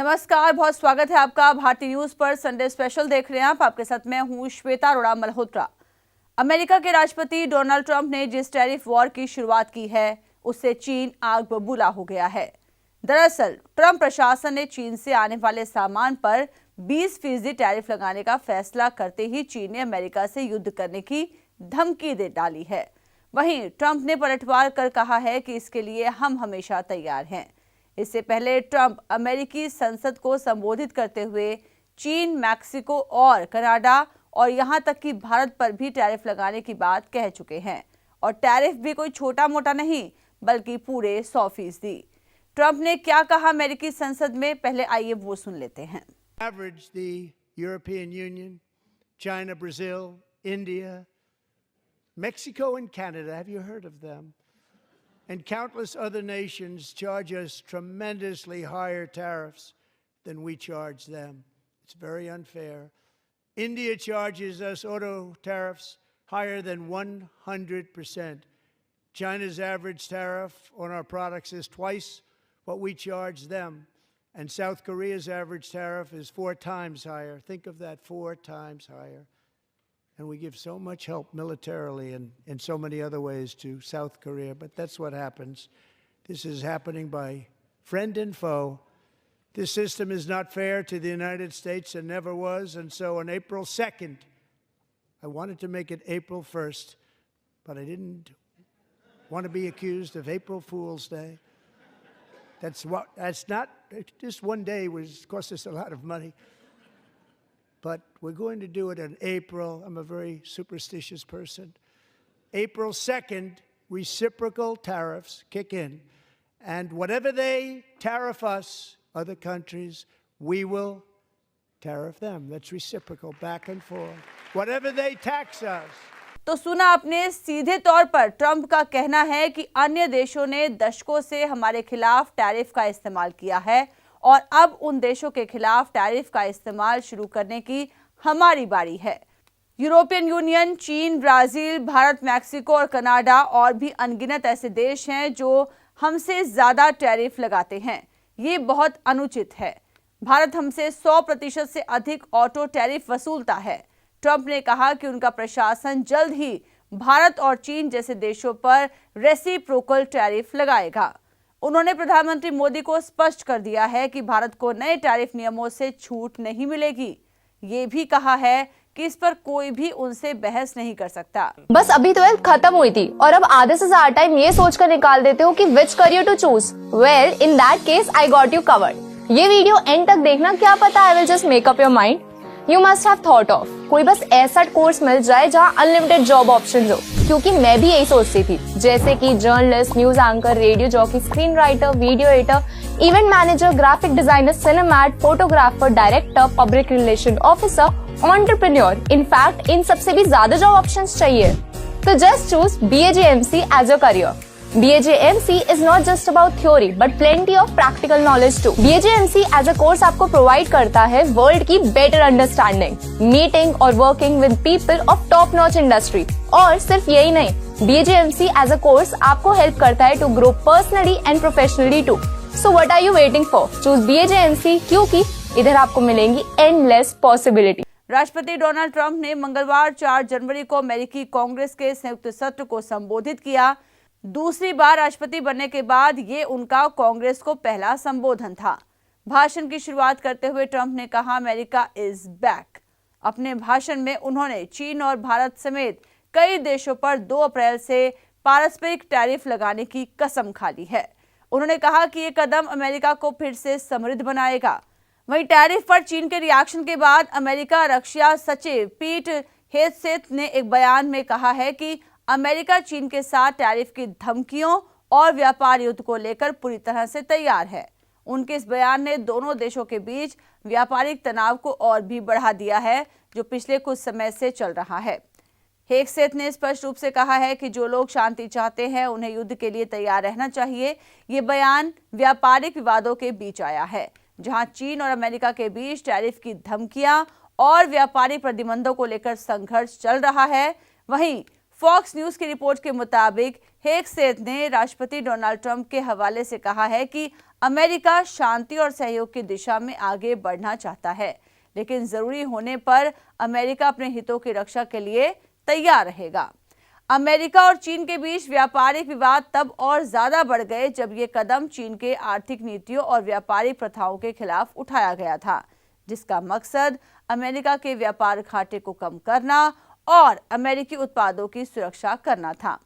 नमस्कार, बहुत स्वागत है आपका भारतीय न्यूज पर। संडे स्पेशल देख रहे हैं आप। आपके साथ मैं हूं श्वेता अरोड़ा मल्होत्रा। अमेरिका के राष्ट्रपति डोनाल्ड ट्रंप ने जिस टैरिफ वॉर की शुरुआत की है उससे चीन आग बबूला हो गया है। दरअसल ट्रंप प्रशासन ने चीन से आने वाले सामान पर 20% टैरिफ लगाने का फैसला करते ही चीन ने अमेरिका से युद्ध करने की धमकी दे डाली है। वहीं ट्रंप ने पलटवार कर कहा है कि इसके लिए हम हमेशा तैयार हैं। इससे पहले ट्रंप अमेरिकी संसद को संबोधित करते हुए चीन, मैक्सिको और कनाडा और यहां तक कि भारत पर भी टैरिफ लगाने की बात कह चुके हैं। और टैरिफ भी कोई छोटा मोटा नहीं बल्कि पूरे 100%। ट्रंप ने क्या कहा अमेरिकी संसद में, पहले आइए वो सुन लेते हैं। Average the European Union, China, Brazil, India, Mexico and Canada, have you heard of them? And countless other nations charge us tremendously higher tariffs than we charge them. It's very unfair. India charges us auto tariffs higher than 100%. China's average tariff on our products is twice what we charge them. And South Korea's average tariff is 4 times higher. Think of that, 4 times higher. And we give so much help militarily and in so many other ways to South Korea. But that's what happens. This is happening by friend and foe. This system is not fair to the United States and never was. And so on April 2nd, I wanted to make it April 1st, but I didn't want to be accused of April Fool's Day. That's not, just one day cost us a lot of money. But we're going to do it in April. I'm a very superstitious person. April 2nd, reciprocal tariffs kick in. And whatever they tariff us, other countries, we will tariff them. That's reciprocal, back and forth. Whatever they tax us. तो सुना आपने, सीधे तौर पर Trump का कहना है कि अन्य देशों ने दशकों से हमारे खिलाफ टैरिफ का इस्तेमाल किया है और अब उन देशों के खिलाफ टैरिफ का इस्तेमाल शुरू करने की हमारी बारी है। यूरोपियन यूनियन, चीन, ब्राजील, भारत, मैक्सिको और कनाडा और भी अनगिनत ऐसे देश हैं जो हमसे ज्यादा टैरिफ लगाते हैं। ये बहुत अनुचित है। भारत हमसे 100% से अधिक ऑटो टैरिफ वसूलता है। ट्रंप ने कहा कि उनका प्रशासन जल्द ही भारत और चीन जैसे देशों पर रेसिप्रोकल टैरिफ लगाएगा। उन्होंने प्रधानमंत्री मोदी को स्पष्ट कर दिया है कि भारत को नए टैरिफ नियमों से छूट नहीं मिलेगी। ये भी कहा है कि इस पर कोई भी उनसे बहस नहीं कर सकता। बस अभी 12th खत्म हुई थी और अब आधे से ज्यादा टाइम ये सोचकर निकाल देते हो कि which career to choose. Well, in that case I got you covered. ये वीडियो एंड तक देखना, क्या पता I will just make up your mind. You must have thought of कोई बस ऐसा कोर्स मिल जाए जहाँ अनलिमिटेड जॉब ऑप्शन हो, क्योंकि मैं भी यही सोचती थी। जैसे कि journalist, news anchor, radio jockey, screen writer, video editor, event manager, graphic designer, सिनेमैट, photographer, director, public relation officer, entrepreneur. In fact इन सबसे भी ज्यादा जॉब ऑप्शंस चाहिए। तो just choose BAJMC as a career. BAJMC is not just about theory, but plenty of practical knowledge too. BAJMC as a course आपको provide करता है world की better understanding, meeting और working with people of top notch industry. और सिर्फ यही नहीं, BAJMC as a course आपको help करता है to grow personally and professionally too. So what are you waiting for? Choose BAJMC, क्योंकि इधर आपको मिलेंगी endless possibility. राष्ट्रपति डोनाल्ड ट्रंप ने मंगलवार 4 जनवरी को अमेरिकी कांग्रेस के संयुक्त सत्र को संबोधित किया। दूसरी बार राष्ट्रपति बनने के बाद ये उनका कांग्रेस को पहला संबोधन था। भाषण की शुरुआत करते हुए ट्रंप ने कहा, अमेरिका इज बैक। अपने भाषण में उन्होंने चीन और भारत समेत कई देशों पर 2 अप्रैल से पारस्परिक टैरिफ लगाने की कसम खा ली है। उन्होंने कहा कि ये कदम अमेरिका को फिर से समृद्ध बनाएगा। वहीं टैरिफ पर चीन के रिएक्शन के बाद अमेरिका रक्षा सचिव पीट हेगसेथ ने एक बयान में कहा है कि अमेरिका चीन के साथ टैरिफ की धमकियों और व्यापार युद्ध को लेकर पूरी तरह से तैयार है। उनके इस बयान ने दोनों देशों के बीच व्यापारिक तनाव को और भी बढ़ा दिया है, जो पिछले कुछ समय से चल रहा है। हेगसेथ ने स्पष्ट रूप से कहा है कि जो लोग शांति चाहते हैं उन्हें युद्ध के लिए तैयार रहना चाहिए। ये बयान व्यापारिक विवादों के बीच आया है, जहां चीन और अमेरिका के बीच टैरिफ की धमकियां और व्यापारिक प्रतिबंधों को लेकर संघर्ष चल रहा है। वहीं फॉक्स न्यूज की रिपोर्ट के मुताबिक हेगसेथ ने राष्ट्रपति डोनाल्ड ट्रंप के हवाले से कहा है कि अमेरिका शांति और सहयोग की दिशा में आगे बढ़ना चाहता है, लेकिन जरूरी होने पर अमेरिका अपने हितों की रक्षा के लिए तैयार रहेगा। अमेरिका और चीन के बीच व्यापारिक विवाद तब और ज्यादा बढ़ गए जब ये कदम चीन के आर्थिक नीतियों और व्यापारिक प्रथाओं के खिलाफ उठाया गया था, जिसका मकसद अमेरिका के व्यापार घाटे को कम करना और अमेरिकी उत्पादों की सुरक्षा करना था।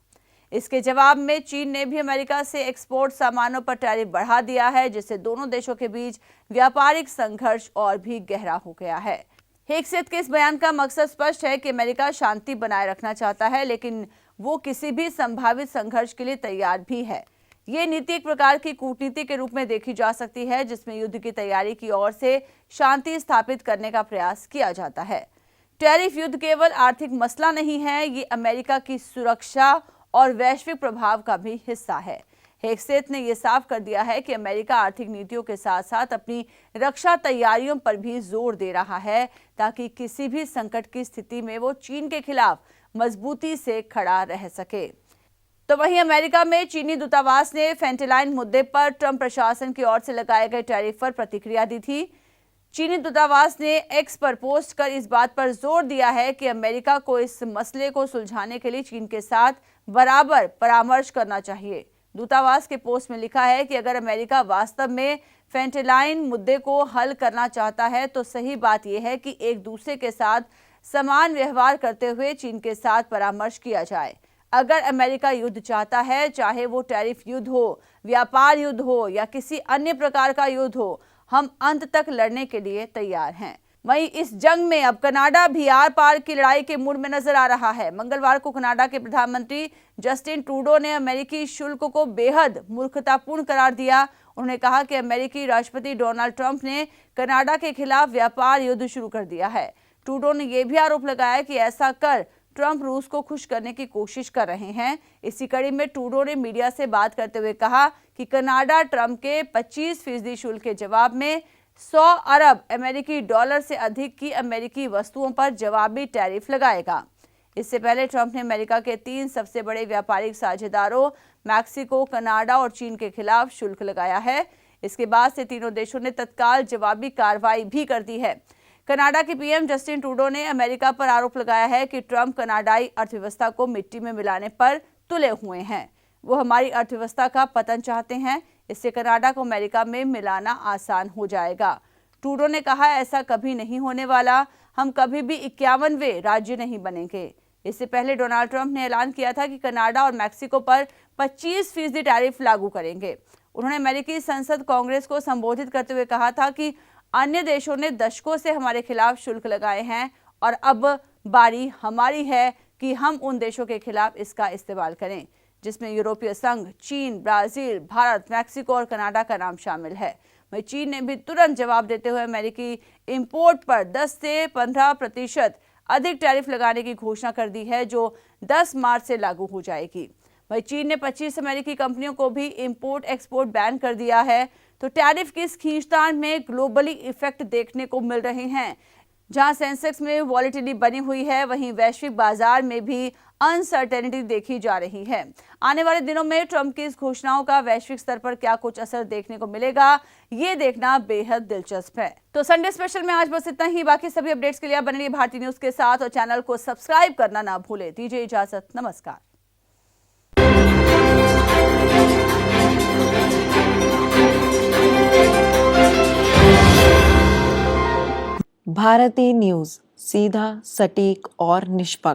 इसके जवाब में चीन ने भी अमेरिका से एक्सपोर्ट सामानों पर टैरिफ बढ़ा दिया है, जिससे दोनों देशों के बीच व्यापारिक संघर्ष और भी गहरा हो गया है। हेगसेथ के इस बयान का मकसद स्पष्ट है कि अमेरिका शांति बनाए रखना चाहता है, लेकिन वो किसी भी संभावित संघर्ष के लिए तैयार भी है। ये नीति एक प्रकार की कूटनीति के रूप में देखी जा सकती है, जिसमें युद्ध की तैयारी की ओर से शांति स्थापित करने का प्रयास किया जाता है। टैरिफ युद्ध केवल आर्थिक मसला नहीं है, ये अमेरिका की सुरक्षा और वैश्विक प्रभाव का भी हिस्सा है। हेगसेथ ने यह साफ कर दिया है कि अमेरिका आर्थिक नीतियों के साथ साथ अपनी रक्षा तैयारियों पर भी जोर दे रहा है, ताकि किसी भी संकट की स्थिति में वो चीन के खिलाफ मजबूती से खड़ा रह सके। तो वहीं अमेरिका में चीनी दूतावास ने फेंटेलाइन मुद्दे पर ट्रंप प्रशासन की ओर से लगाए गए टैरिफ पर प्रतिक्रिया दी थी। चीनी दूतावास ने एक्स पर पोस्ट कर इस बात पर जोर दिया है कि अमेरिका को इस मसले को सुलझाने के लिए चीन के साथ बराबर परामर्श करना चाहिए। दूतावास के पोस्ट में लिखा है कि अगर अमेरिका वास्तव में फेंटेलाइन मुद्दे को हल करना चाहता है तो सही बात यह है कि एक दूसरे के साथ समान व्यवहार करते हुए चीन के साथ परामर्श किया जाए। अगर अमेरिका युद्ध चाहता है, चाहे वो टैरिफ युद्ध हो, व्यापार युद्ध हो या किसी अन्य प्रकार का युद्ध हो, हम अंत तक लड़ने के लिए तैयार हैं। वहीं इस जंग में अब कनाडा भी आर पार की लड़ाई के मूड में नजर आ रहा है। मंगलवार को कनाडा के प्रधानमंत्री जस्टिन ट्रूडो ने अमेरिकी शुल्क को बेहद मूर्खतापूर्ण करार दिया। उन्होंने कहा कि अमेरिकी राष्ट्रपति डोनाल्ड ट्रंप ने कनाडा के खिलाफ व्यापार युद्ध शुरू कर दिया है। ट्रूडो ने यह भी आरोप लगाया कि ऐसा कर ट्रंप रूस को खुश करने की कोशिश कर रहे हैं। इसी कड़ी में ट्रूडो ने मीडिया से बात करते हुए कहा कि कनाडा ट्रंप के 25% शुल्क के जवाब में 100 अरब अमेरिकी डॉलर से अधिक की अमेरिकी वस्तुओं पर जवाबी टैरिफ लगाएगा। इससे पहले ट्रंप ने अमेरिका के 3 सबसे बड़े व्यापारिक साझेदारों मैक्सिको, कनाडा और चीन के खिलाफ शुल्क लगाया है। इसके बाद से तीनों देशों ने तत्काल जवाबी कार्रवाई भी कर दी है। कनाडा के पीएम जस्टिन ट्रूडो ने अमेरिका पर आरोप लगाया है कि ट्रंप कनाडाई अर्थव्यवस्था को मिट्टी में मिलाने पर तुले हुए हैं। वो हमारी अर्थव्यवस्था का पतन चाहते हैं। इससे कनाडा को अमेरिका में मिलाना आसान हो जाएगा। ट्रूडो ने कहा, ऐसा कभी नहीं होने वाला। हम कभी भी 51वें राज्य नहीं बनेंगे। इससे पहले डोनाल्ड ट्रंप ने ऐलान किया था कि कनाडा और मैक्सिको पर 25% टैरिफ लागू करेंगे। उन्होंने अमेरिकी संसद कांग्रेस को संबोधित करते हुए कहा था कि अन्य देशों ने दशकों से हमारे खिलाफ शुल्क लगाए हैं और अब बारी हमारी है कि हम उन देशों के खिलाफ इसका इस्तेमाल करें, जिसमें यूरोपीय संघ, चीन, ब्राजील, भारत, मैक्सिको और कनाडा का नाम शामिल है। वहीं चीन ने भी तुरंत जवाब देते हुए अमेरिकी इंपोर्ट पर 10 से 15% अधिक टैरिफ लगाने की घोषणा कर दी है, जो 10 मार्च से लागू हो जाएगी। वहीं चीन ने 25 अमेरिकी कंपनियों को भी इंपोर्ट एक्सपोर्ट बैन कर दिया है। तो टैरिफ की इस खींचतान में ग्लोबली इफेक्ट देखने को मिल रहे हैं। जहां सेंसेक्स में वॉलेटिलिटी बनी हुई है, वहीं वैश्विक बाजार में भी अनसर्टेनिटी देखी जा रही है। आने वाले दिनों में ट्रंप की इस घोषणाओं का वैश्विक स्तर पर क्या कुछ असर देखने को मिलेगा, ये देखना बेहद दिलचस्प है। तो संडे स्पेशल में आज बस इतना ही। बाकी सभी अपडेट्स के लिए बने रहिए भारतीय न्यूज के साथ और चैनल को सब्सक्राइब करना ना भूलें। दीजिए इजाजत, नमस्कार। भारतीय न्यूज, सीधा, सटीक और निष्पक्ष।